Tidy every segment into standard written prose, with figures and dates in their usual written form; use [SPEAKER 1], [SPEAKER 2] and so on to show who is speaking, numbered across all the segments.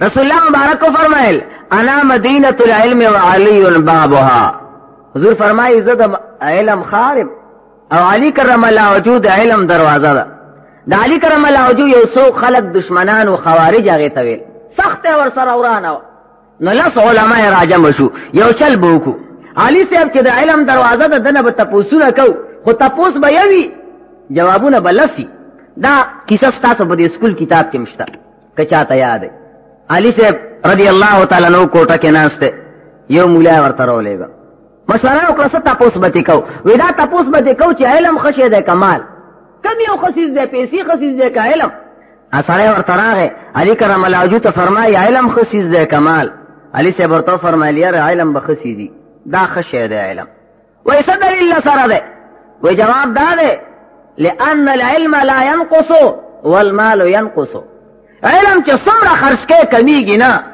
[SPEAKER 1] رسول اللہ مبارک کو فرمائل انا مدینۃ العلم وعلی بابها، حضور فرمائی زد علم خارم او علی کرم اللہ وجود علم دروازہ دا. دا علی کرم اللہ وجود یو سو خلق دشمنان و خوارج آگے طویل سخت ور سر اورانا نو لس علماء راجم شو یو چل بوکو علی صاحب چې د علم دروازه د دنه به تپوسونه کو خو تپوس به یوي جوابونه به لسی. دا کیسه ستاسو په دې سکول کتاب کې مشته که چاته یاد دی. علی صاحب رضی الله تعالی عنہ کوټه کې ناشته یو مولا ورته راولېګا مشوره وکړه ست تپوس به کو ودا تپوس به کو چې علم خشه ده کمال کم یو خصیص ده پیسې خصیص ده کا علم اثر ورته راغی علی کرم الله وجود فرمای علم خصیص ده کمال. علی صاحب ورته فرمایلی علم بخصیزی دا خشه ده علم وای صدر الا سره ده وای جواب دا ده لان العلم لا ينقص والمال ينقص. علم چې څومره خرج کې کمیږي نه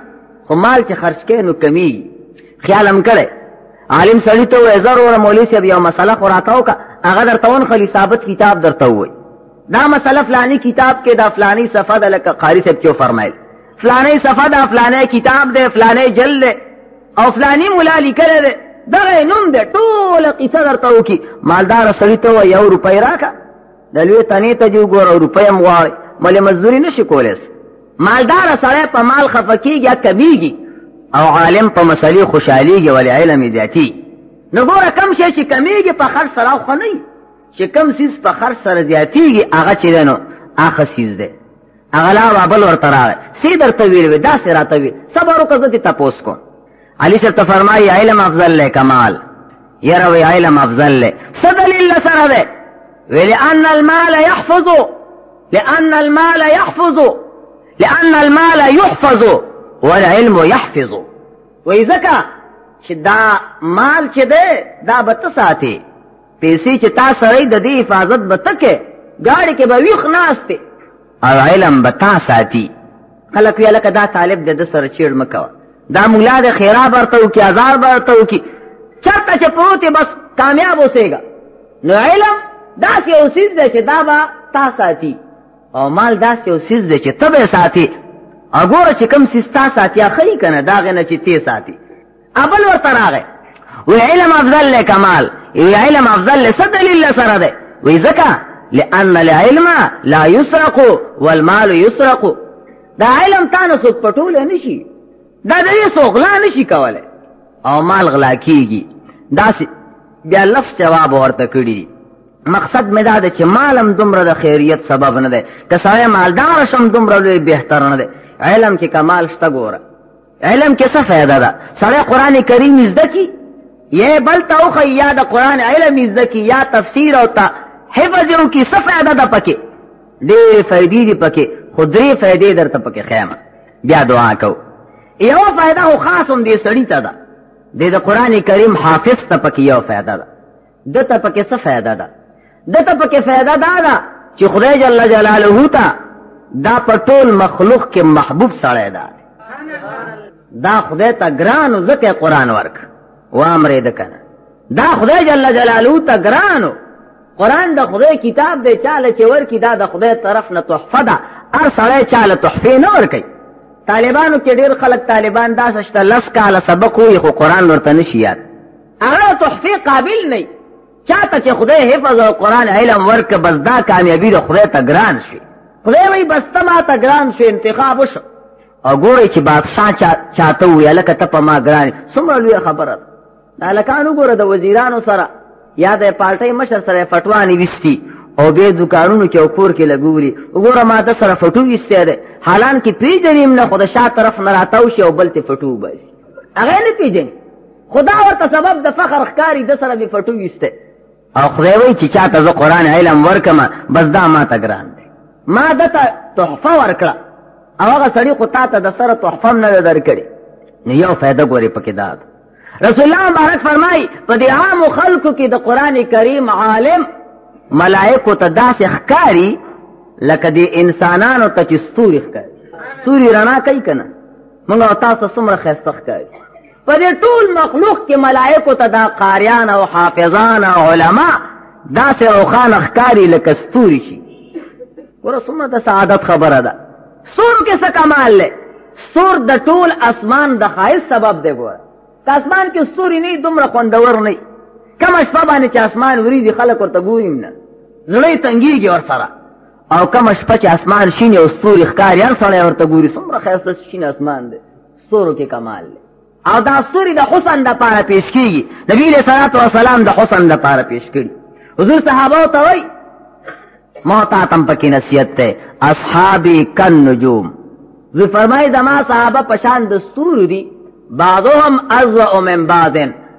[SPEAKER 1] خو مال چې خرج کې نو کمیږي. خیالم کړه عالم سړی ته وای زر اور مولوی صاحب یو مسله خوراتاو کا هغه درته ون خلی ثابت کتاب درته وای دا مسله فلانی کتاب کې دا فلانی صفحه د لک قاری صاحب چو فرمایل فلانی صفحه دا فلانی کتاب ده فلانی جلد ده او فلانی مولا لیکل ده دغه نوم ده ټول قصه درته وکي. مالدار سړی ته وای یو روپۍ راکا د لوی تنې ته جو ګور روپۍ مغواړي مله مزدوری نشي کولای. مالدار سړی په مال خفقیږي کمیږي او عالم په مسلې خوشحاليږي ولې علم زیاتی. نو ګوره کم شي چې کمیږي په خرج سره خو نه چې کم سیس په خرج سره زیاتیږي هغه چې نو هغه سیس ده هغه لا بل ورته راغی سی درته ویل دا سره راته وی صبر وکړه ته تاسو کو. علی صاحب ته فرمایي علم افضل له کمال يروي علم افضل له صدل الا سره ده ولان المال يحفظ لان المال يحفظ لان المال يحفظ والعلم يحفظ. وإذا چې دا مال چې ده دا به ته ساتي پیسې چې تا سره د دې حفاظت به ته کې ګاډي کې به ویښ ناسته او علم به تا ساتي. خلک ویل که دا طالب د سره چیړ مکوه دا مولا د خیراب ورته وکي ازار ورته وکي چرته چې پروت بس کامیاب اوسېږي. نو علم داسې یو څیز دی چې دا به تا ساتي او مال داسې یو څیز دی چې ته به ساتي. اګوره چې کم سستا ساتیا خی کنه دا غنه چې تی ساتي. ابل ورته راغی وی علم افضل له کمال وی علم افضل له صد لله سره ده وی زکا لان العلم لا يسرق والمال يسرق. دا علم تانه څوک پټول نشي دا دې څوک غلا نشي کوله او مال غلا کیږي. دا بیا لفظ جواب ورته کړی مقصد مې دا ده چې مالم دومره د خیریت سبب نه ده که سړی مالدار شم دومره لوی بهتر نه ده. علم کې کمال شته. ګوره علم کې څه فائدہ ده سړی قرآن کریم زده کی یا بل ته اوخی یا د قرآن علم زده کی یا تفسیر او تا حفظ یو کی څه فائدہ ده پکې ډېرې فائدې دي پکې خو درې فائدې درته پکې خیمه. بیا دعا کو یو فائدہ خو خاص هم دې سړي ته ده د قرآن کریم حافظ ته پکې یو فائدہ ده دته پکې څه فائدہ ده دته پکې فائدہ ده چې خدای جل جلاله ته دا پټول مخلوق کې محبوب سړی ده دا خدای ته ګرانو ځکه قرآن ورک و امر دې کنه دا خدای جل جلاله ته ګرانو قرآن د خدای کتاب دی چاله چې ورکی دا د خدای طرف نه تحفه ده. هر سړی چاله تحفه نه ورکي. طالبانو کې ډېر خلک طالبان داسې شته لس کاله سبق وایي خو قرآن ورته نشي یاد هغه تحفه قابل نه چاته چې خدای حفظ او قرآن علم ورک بس دا کامیابی د خدای ته ګران شي. خدای وایي بس ته ما ته ګران شو انتخاب وشو او ګورئ چې بادشاه چاته وویل لکه ته په ما ګران څومره لویه خبره ده. د هلکانو ګوره د وزیرانو سره یا د پارټۍ مشر سره فتوا نیوستي او بیا دوکانونو کې او کور کې لګولي وګوره ما ده سره فټو ویستی دی حالان کې پېژني هم نه خو د شا طرف نه راتاو شي او بل ته فټو وباسي هغه نه پېژني خدا ورته سبب د فخر ښکاري ده سره مې فټو ویستی او خدای وایي چې چاته زه قرآن علم ورکمه بس دا ما ته ګران دی. ما ده ته تحفه ورکړه او هغه سړي خو تا ته د سره تحفه هم نه ده درکړې. نو یو فایده ګورې پکې دا ده رسول الله مبارک فرمایي په دې عامو خلکو کې د قرآن کریم عالم ملائکو ته داسې ښکاري لکه د انسانانو ته چې ستوري ښکاري. ستوري رڼا کوي که نه موږ او تاسو څومره ښایسته ښکاري. په دې ټول مخلوق کې ملائکو ته دا قاریان او حافظان او علما داسې روښانه ښکاري لکه ستوري شي. ګوره څومره د سعادت خبره ده. ستورو کې څه کمال دی ستور د ټول اسمان د خایس سبب دی. ګوره که اسمان کې ستوري نه دومره خوندور نه کومه شپه باندې چې اسمان وریږي خلک ورته ګوري نه زړه تنګېږي ورسره، او کومه شپه چې اسمان شین او ستوري ښکاري هر سړی ورته ګوري څومره ښایسته شین اسمان دی، ستورو کې کمال دی. او دا ستوري د حسن دپاره پیش کېږي. نبي علیه صلات وسلام د حسن دپاره پیش کړي. حضور صحابو ته وایي ما تا تم پکې نصیحت دی اصحابي کالنجوم. حضور فرمایي زما صحابه په شان د ستورو دي، بعضهم اضوأ من بعض،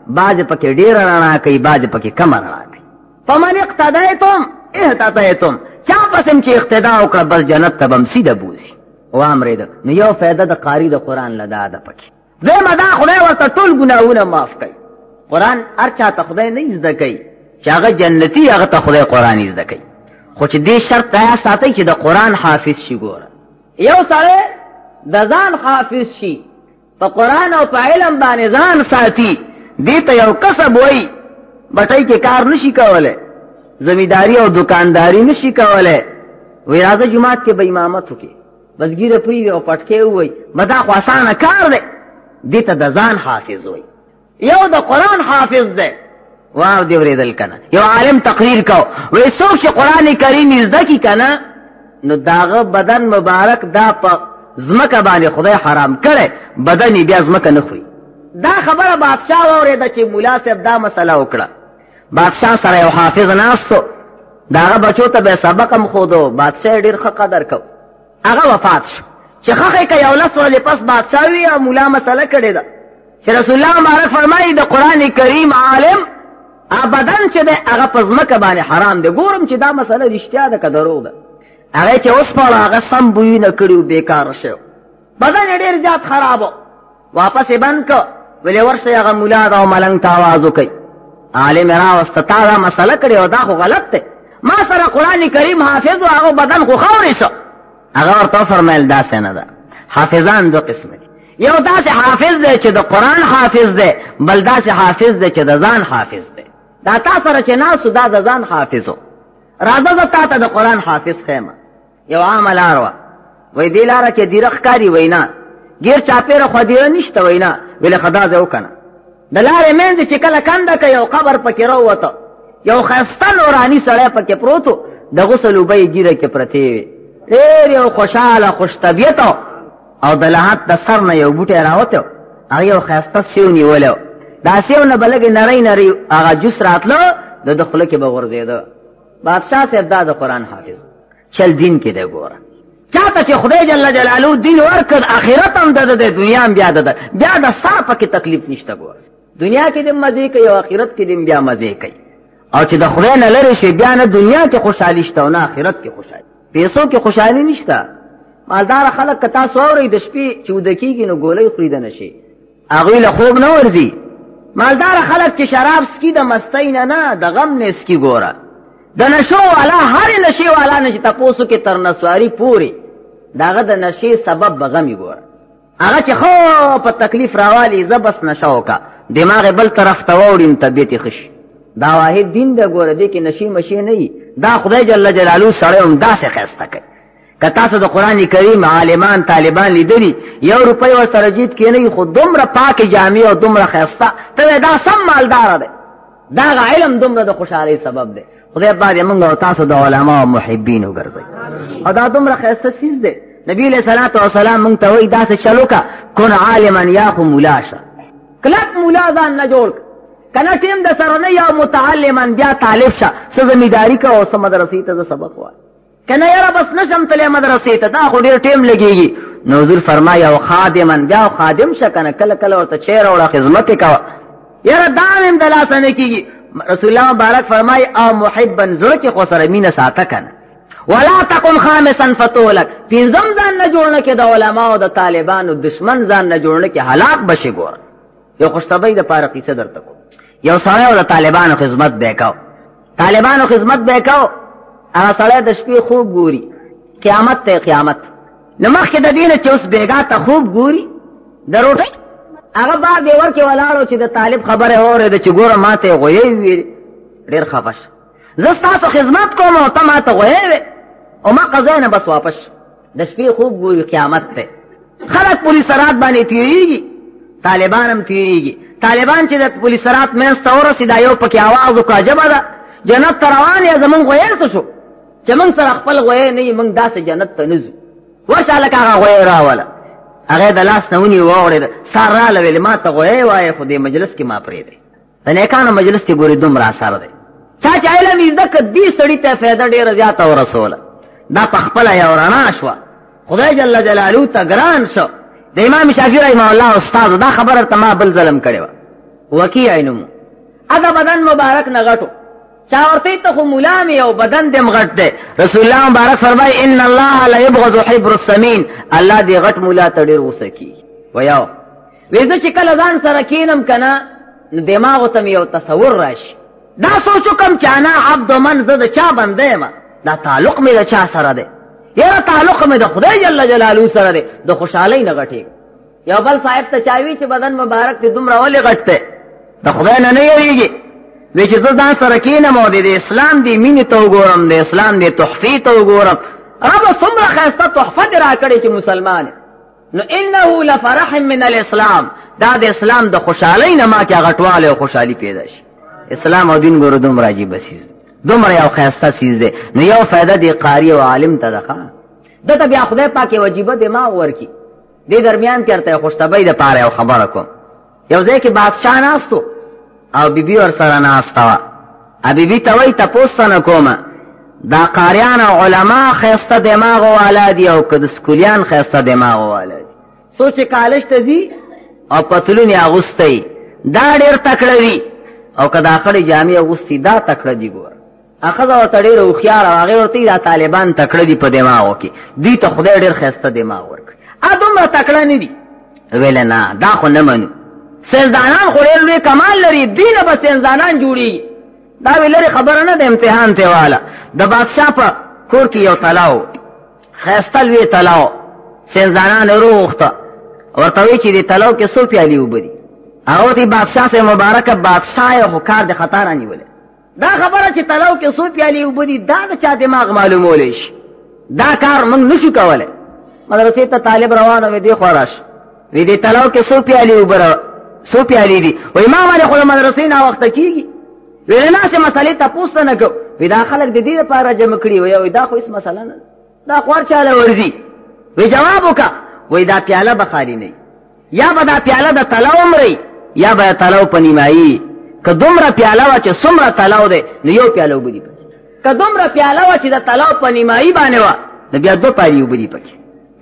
[SPEAKER 1] بعض پکې ډېره رڼا کوي بعض پکې کمه رڼا کوي. فمن اقتدیتم اهتدیتم، چا پسم چې اقتدا وکړه بس جنت ته بم سیده بوزي. وامرېده نو یو فایده د قاري د قرآن له دا ده پکې دویمه دا خدای ورته ټول ګناهونه معاف کوي. قرآن هر چا ته خدای نه زده کوي چې هغه جنتي هغه ته خدای قرآن زده کوي، خو چې دې شرط ته ساتئ چې د قرآن حافظ شي. ګوره یو سړی د ځان حافظ شي په قرآن او په علم باندې ځان ساتي، دې ته یو کسب وایي. بټۍ کې کار نشي کولی، زمینداری او دکانداری نشي کولی، وایي راځه جومات کې به امامت وکړي، بس ګیره پرېږدي او پټکې ووایي دا خو اسانه کار دی. دې ته د ځان حافظ وایي. یو د قرآن حافظ دی. واو دې اورېدل که نه؟ یو عالم تقریر کو وایي څوک چې قرآن کریم زده کړي که نه نو د هغه بدن مبارک دا په ځمکه باندې خدای حرام کړی، بدن یې بیا ځمکه نه خوري. دا خبره بادشاه واورېده چې ملا صاحب دا مسله وکړه. بادشاه سره یو حافظ ناستو، د هغه بچو ته به سبق هم ښودو، بادشاه یې ډېر ښه قدر کو. هغه وفات شو. چې خخې که یو لس ورځې پس بادشاه وي او ملا مسله کړې ده چې رسول الله مبارک فرمایي د قرآن کریم عالم بدن چې دی هغه په ځمکه باندې حرام دی. ګورم چې دا مسله رښتیا ده که دروغ ده. هغه چې وسپړه هغه سم بویونه کړي و بیکاره شو، بدن یې ډېر زیات خراب و. واپس یې بند که ولې ورشئ هغه ملا ده او ملنګ ته آواز وکئ عالم یې راوسته تا دا مسله کړې او دا خو غلط دی، ما سره قرآن کریم حافظ و هغه بدن خو خاورې شو. هغه ورته وفرمیل داسې نه ده، حافظان دو قسمه دي، یو داسې حافظ دی چې د قرآن حافظ دی، بل داسې حافظ دی چې د ځان حافظ دی. دا تا سره چې ناستو دا د ځان حافظ و. راځه زه تا ته د قرآن حافظ ښیمه. یو عامه لار وه، وایي دې لاره کې دیره ښکاري، وایي نه ګیر چاپېره خو دیره نشته، وایي نه ولې ښه دا ځای وکنه د لارې منځ چې کله کنده که یو قبر پکې راووته، یو ښایسته نوراني سړی پکې پروت و، د غسل اوبه یې ګیره کې پرتې وې، ډېر یو خوشحاله خوش طبیعته او د لحد د سر نه یو بوټی راوتی و، هغه یو ښایسته سیو نیولی و. دا سیو نه به لږې نری نری هغه جوس راتله د ده خوله کې به غورځېده. بادشاه صاحب دا د قرآن حافظ چل دین کې دی. ګوره چاته چې خدای جل جلاله دین ورکړ آخرت هم د ده دنیا هم بیا د ده، بیا د سا پکې تکلیف نشته. ګوره دنیا کې دې مزې کوي او آخرت کې دې بیا مزې کوي. او چې د خدای نه لرې شي بیا نه دنیا کې خوشحالي شته او نه آخرت کې خوشحالي. پیسو کې خوشحالي نشته. مالدار خلک که تاسو اورئ د شپې چې وده کېږي نو ګولۍ خوري د نشي، هغوی له خوب نه ورځي. مالدار خلک چې شراب سکي د مستۍ نه د غم نه سکي. ګوره د نشو والا هر نشي والا نشي تپوسو کې تر نسواري پورې د هغه د نشي سبب به غمي. ګوره هغه چې خو په تکلیف راوالي زه بس نشه وکړه دماغ بل طرف ته واوړي نو طبیعت یې ښه شي. دا واحد دین ده. ګوره دې کې نشي مشي نه وي. دا خدای جل جلاله سړی هم داسې ښایسته کوي. که تاسو د قرآن کریم عالمان طالبان لیدلي یو روپۍ ورسره جیب کې نه وي خو دومره پاکې جامې او دومره ښایسته ته دا سم مالداره دی. دا هغه علم دومره د خوشحالۍ سبب دی. خدای پاک دې موږ او تاسو د علما او محبین وګرځوي. او دا دومره ښایسته څیز دی. نبي علیه صلات وسلام موږ ته وایي داسې چل وکړه کن عالما یا خو ملا شه. کلک ملا ځان نه جوړ کنه ټیم د سره نه یا متعلما بیا طالب شه. څه زمینداري کوه او څه مدرسې ته زه سبق وایه کنه یاره بس نشم تللی مدرسې ته دا خو ډېر ټیم لګېږي. نو حضور فرمایي او خادما بیا خادم شه کنه کله کله ورته چای راوړه خدمت یې کوه. یاره دا هم د لاسه نه کېږي. رسول الله مبارک فرمایي او محبا زړه کې خو سره مینه ساته کنه. ولا تکن خامسا فتولک پنځم ځان نه جوړ نه کې د علماو د طالبانو دشمن ځان نه جوړ نه کې هلاک بشي. ګوره یو خوشطبعۍ دپاره قیسه درته کوم. یو سړی او د طالبانو خدمت به یې کو. طالبانو خدمت به یې کو. هغه سړی د شپې خوب ګوري. قیامت ته قیامت نو مخکې د دې نه چې اوس بېګا ته خوب ګوري د روټۍ هغه بار دیور کې ولاړو چې د طالب خبره اورېده چې ګوره ما ته یې غویې وویلې ډېر خفه شه. زه ستاسو خدمت کوم او ته ما ته غویې وې او ما قضا نه بس واپس د شپې خوب ګوري قیامت ته. خلق پولیس رات باندې تیریږي، طالبان هم تیریږي. طالبان چې د پولیس رات منځ ته ورسېد دا یو پکې آواز وکړه عجبه ده جنت ته روان یې زمونږ غویی څه شو چې موږ سره خپل غویی نه یي موږ داسې جنت ته نه ځو. ورشه هلکه هغه غویی راوله، هغه د لاس نه ونیو واوړېده. سار راله ویلې ما ته غویی وایې خو دې مجلس کې ما پرېږدی. د نیکانو مجلس کې ګورې دومره اثر دی. چا چې علم یې زده کړ دې سړي ته فایده ډېره زیاته ورسوله. دا په خپله یو رڼا شوه، خدای جل جلاله ته ګران شو. د امام شافعي رحمه الله استاد دا خبره ته ما بل ظلم کړې وه. وکیع نومو ادا بدن مبارک نه غټو، چا ورته ته خو مولا مې او بدن دې مغټ دی. رسول الله مبارک فرمایي ان الله لا يبغض حبر السمين، الله دې غټ مولا ته ډېر غوسه کیږي. ویاو وېزه چې کله ځان سره کینم کنه نو دماغ ته مې یو تصور راشي، دا سوچو کم چې انا عبد من زه د چا بنده یم، دا تعلق مې د چا سره دی؟ یاره تعلق مې د خدای جل جلاله سره دی، د خوشحالۍ نه غټېږي. یو بل صاحب ته چاوي چې بدن مبارک دې دومره ولې غټ دی؟ د خدای نه نه یېرېږي. وی چې زه ځان سره کښېنم او د اسلام دې مینې ته وګورم، د اسلام دې تحفې ته وګورم، ربه څومره ښایسته تحفه دې راکړې چې مسلمان نو انه لفرح من الاسلام، دا د اسلام د خوشحالۍ نه ما کې غټوالی او خوشحالي پیدا شي. اسلام او دین ګورو دومره عجیبه څیز دی، دومره یو ښایسته څیز دی. نو یو فایده دې قاري او عالم ته ده. دته بیا خدای پاک یو عجیبه دماغ ورکړي. دې درمیان کې ورته خوشطبۍ دپاره یو خبره کوم. یو ځای کې بادشاه ناست و او بیبي ورسره ناسته وه. بیبي ته وایي تپوس څه نه کومه، دا قاریان او علما ښایسته دماغ والا دي او که د سکولیان ښایسته دماغ والا دي. څوک چې کالج ته ځي او پتلون یې اغوستی دا ډېر تکړه وي، او که دا خړې جامې اغوستي دا تکړه دي. ګوره ښځه ورته ډېره هوښیاره وه، هغې ورته دا طالبان تکړه دي په دماغو کې، دوی ته خدای ډېر ښایسته دماغ ورکړي. دومره تکړه نه دي. ویله نه دا خو نه منو، سیلدانان خو ډېر لوی کمال لري، دوی نه به سیلدانان جوړېږي. دا وی لرې خبره نه ده، امتحان ته واله. د بادشاه په کور کې یو تلا و، ښایسته لوی تلا و. سیلدانان یې وروغوښته، ورته وایي چې دې تلاو کې څو پیالې اوبه دي؟ هغه ورته بادشاه صاحب مبارکه بادشاه یې خو کار د خطا رانیولی. دا خبره چې تلاو کې څو پیالې اوبه دي دا د چا دماغ معلومولی شي؟ دا کار موږ نشو کولی. مدرسې ته طالب روان وی دې خوا راشه، وی دې تلاو کې څو پیالې اوبه څو پیالې دي؟ وایي ما باندې خو د مدرسې ناوخته کېږي. وی د ناسې مسلې تپوس ته نه کوو. وی دا خلک د دې دپاره جمع کړي وی دا خو هېڅ مسله نه ده، دا خو هر چاله ورځي. وی جواب وکړه، وی دا پیاله به خالي نه وي، یا به دا پیاله د تلاو مرئ یا به د تلاو په نیمایي. که دومره پیاله وه چې څومره تلاو دی نو یو پیاله اوبه دي پکې. که دومره پیاله وه چې د تلاو په نیمایي باندې وه نو بیا دو پیالې اوبه دي پکې.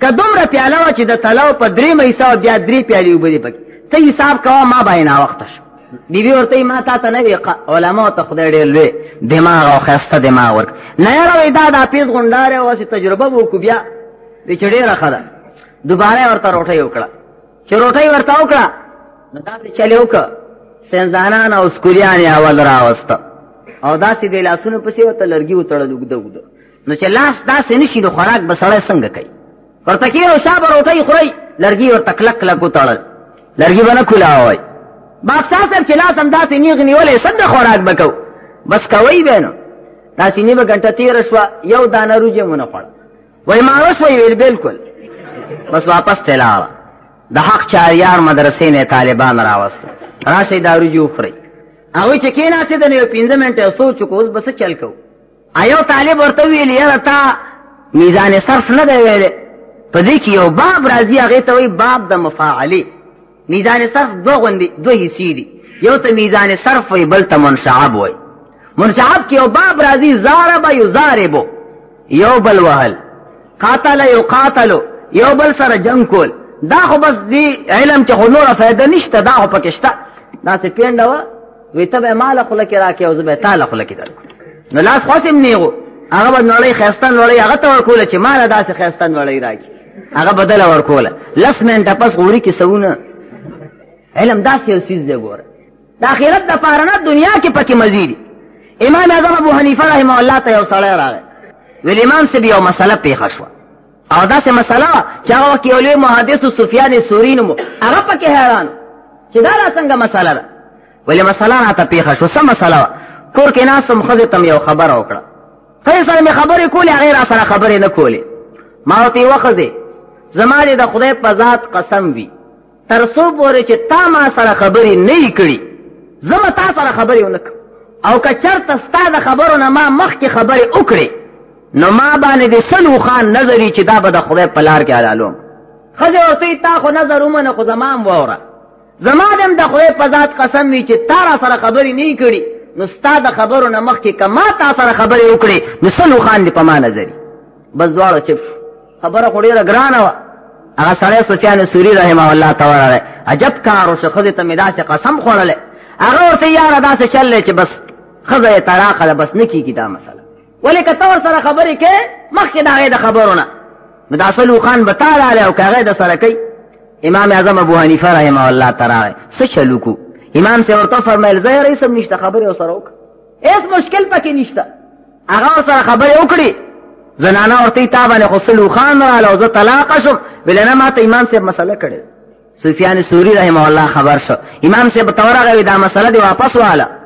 [SPEAKER 1] که دومره پیاله وه چې د تلاو په درېیمه حصه وه بیا درې پیالې اوبه دي پکې. ته حساب کوه ما باندې ناوخته شو. بیبي ورته ما تا ته نه وي، علماو ته خدای ډېر لوی دماغ او ښایسته دماغ ورکړ. نه یاره وایي دا د حافظ غونډاره او هسې تجربه به وکړو بیا وایي چې ډېره ښه ده. دوباره یې ورته روټۍ وکړه. چې روټۍ ورته وکړه نو داسې چل یې وکړه، سینزانان او سکولیان یې اول راوسته او داسې د لاسونو پسې ورته لرګي وتړل اوږده اوږده. نو چې لاس داسې نه شي نو خوراک به سړی څنګه کوي؟ ورته کېنو شا به روټۍ خورئ، لرګي ورته کلک کلک وتړل، لرګي به نه کولاوئ. بادشاه صاحب چې لاس هم داسې نیغ نیولی څنګه خوراک به کوو؟ بس کوئ به نو. داسې نیمه ګنټه تېره شوه، یو دانه روج یې ونه خوړه. وایي ماړه شوئ؟ ویل بلکل. بس واپس ته لاړه. د حق چاریار مدرسې نه طالبان راوستل، راشئ دا روجي وخورئ. هغوی چې کېناستېده نو یو 5 منټه یې سوچ وکړو اوس به څه چل کوو. یو طالب ورته وویل یاره تا میزان صرف نه دی ویلی، په دې کې یو باب راځي هغې ته وایي باب د مفاعلې. میزان صرف دوه حصې دي، یو ته میزان صرف وایي بل ته منشعب وایي. منشعب کې یو باب راځي ضارب یضاربو، یو بل وهل، قاتل یقاتلو، یو بل سره جنگ کول. دا خو بس دی علم چې خو نوره فایده نشته، دا خو پکې شته. داسې پینډه وه، وایي ته به یې ما له خوله کې راکړې او زه به یې تا له خوله کې درکړم. نو لاس خو هسې هم نیغو، هغه به نړۍ ښایسته نړۍ هغه ته ورکوله چې ما له داسې ښایسته نړۍ راکړي، هغه بدله ورکوله. 10 منټه پس غوري کې سوونه. علم داسې یو څیز دی ګوره، د آخرت دپاره نه دنیا کې پکې مزې دي. امام اعظم ابو حنیفه رحمه الله ته یو سړی راغی، ویل امام صاحب یو مسله پیښه شوه او داسې مسله وه چې هغه وخت یو لوی محدث سفیان ثوري نوم و، هغه پکې حیران چې دا را څنګه مسله ده. ولې مسله راته پیښه شوه؟ څه مسله وه؟ کور کې ناست وم، ښځې ته مې یو خبره وکړه. ښځې سره مې خبرې کولې، هغې را سره خبرې نه کولې. ما ورته یې وښځې زما دې د خدای په ذات قسم وي تر څو پورې چې تا ما سره خبرې نه کړي زما تا سره خبرې ونه کړم او که چېرته ستا د خبرو نه ما مخکې خبرې وکړې نو ما باندې د سلو خان نظري چې دا به د خدای په لار کې حلالوم. ښځې ورته تا خو نظر ومنه خو زما هم واوره زما دې هم د خدای په ذات قسم وي چې تا را سره خبرې نه کړي نو ستا د خبرو نه مخکې که ما تا سره خبرې وکړې نو سلو خان دې په ما نظري. بس دواړه چپ خبره خو ډېره ګرانه وه. هغه سړی سفیان ثوري رحمه الله ته ورغی عجب کار وشو ښځې ته مې داسې قسم خوړلی هغه ورته یاره داسې چل دی چې بس ښځه یې طلاقه ده بس نه کېږي دا مسله ولې که ته ورسره خبرې کوې مخکې د هغې د خبرو نه نو دا سلو خان به تا رالی او که هغې د سره کوي. امام اعظم ابو حنیفه رحمه الله ته راغی څه چل وکړو امام صاحب ورته فرمیل زه یې هېڅ هم نشته خبرې ورسره وکړه هېڅ مشکل پکې نشته هغه ورسره خبرې وکړې زنانه ورته تا باندې خو سلو خان راغله او زه طلاقه شم ویل نه ما ته امام صاحب مسله کړې سفیان ثوري رحمه الله خبر شو امام صاحب ته ورغی دا مسله دې واپس واله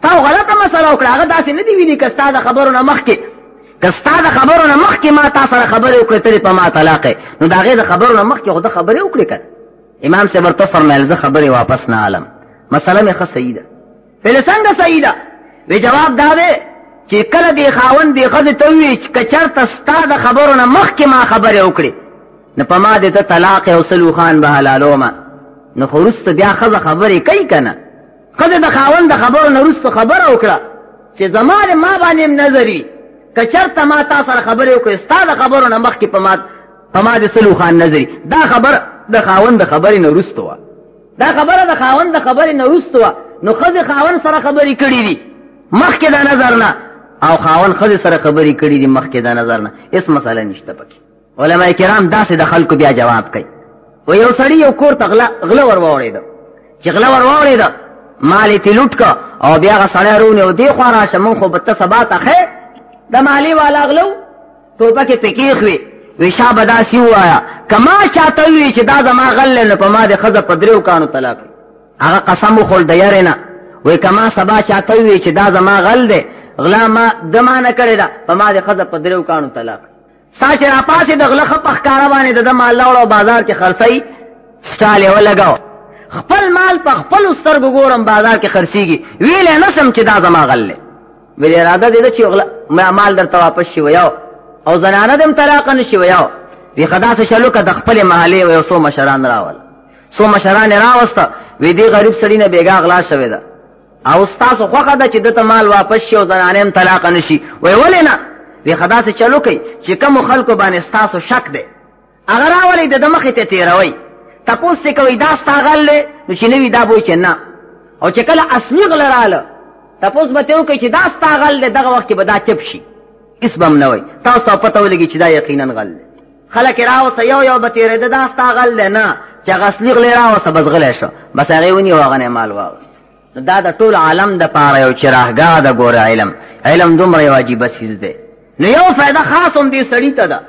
[SPEAKER 1] تا غلطه مسله وکړه هغه داسې نه دي ویلي که ستا د خبرو نه مخکې که ستا د خبرو نه مخکې ما تا سره خبرې وکړې ته دې په ما طلاق نو د هغې د خبرو نه مخکې خو ده خبرې وکړې که امام صاحب ورته فرمیل زه خبرې واپس نه علم مسله مې ښه صحیح ده. ویلې څنګه صحیح ده وی جواب دا دی چې کله دې خاوند دې ښځې ته ووایي چې که چېرته ستا د خبرو نه مخکې ما خبرې وکړې نو په ما دې ته طلاق او سلو خان به حلالومه نو خو وروسته بیا ښځه خبرې کوي که نه ښځه د خاوند د خبرو نه وروسته خبره وکړه چې زما د ما باندې هم نظر وي که چېرته ما تا سره خبرې وکړې ستا د خبرو نه مخکې په ما د سلو خان نظر وي دا خبره د خاوند د خبرې نه وروسته وه دا خبره د خاوند د خبرې نه وروسته وه نو ښځې خاوند سره خبرې کړي دي مخکې د نظر نه او خاوند ښځې سره خبرې کړي دي مخکې د نظر نه هېڅ مسله نشته پکې. علماء کرام داسې د خلکو بیا جواب کوي و یو سړي یو کور ته غله ور واوړېده چې غله ور واوړېده مال یې ترې لوټ که او بیا هغه سړی رونیو دې خوا راشه مونږ خو به ته سبا ته خیر د مالې والا غلو ټوپکې پې کېښوې وی شا به داسې ووایه که ما چاته ووایي چې دا زما غل دی نو په ما د ښځه په 3 کانو طلاق وي هغه قسم وخوړ د یارې نه وی که ما سبا چاته ووایي چې دا زما غل دی غلا ما ده ما نه کړې ده په ما د ښځه په 3 کانو طلاق سا چې راپاسې د غله ښه په ښکاره باندې د ده مال راوړه او بازار کې خرڅوي سټال یې ولګاو خپل مال په خپلو سترګو ګورم بازار کې خرڅېږي ویلی نه شم چې دا زما غل دی ویل اراده دې ده چې مال درته واپس شي ویاو او زنانه دې هم طلاقه نه شي ویاو وی ښه داسې چلو که د خپلې محلې یو څو مشران راول څو مشران یې راوسته وی دې غریب سړي نه بېګا غلا شوې ده او ستاسو خوښه ده چې دته مال واپس شي او زنانې هم طلاقه نه شي وی ولې نه وی ښه داسې چلو کوي چې کومو خلکو باندې ستاسو شک دی هغه راولئ د ده مخې ته تېروئ تپوس چې کوئ دا ستا غل دی نو چې نه وي دا به وایي چې نه او چې کله اصلي غله راله تپوس به ترې وکړئ چې دا ستا غل دی دغه وخت کې به دا چپ شي هېڅ به هم نه وایي تاسو ته پته ولګي چې دا یقینا غل دی خلک یې راوسته یو به تېرېده دا ستا غل دی نه چې هغه اصلي غلې راوسته بس غلی شو بس هغې ونیو هغه نه مال واوست نو دا د ټول عالم دپاره یو چراغګاه ده ګوره علم دومره یو عجیبه څیز دی نو یو فایده خاص هم دې سړي ته ده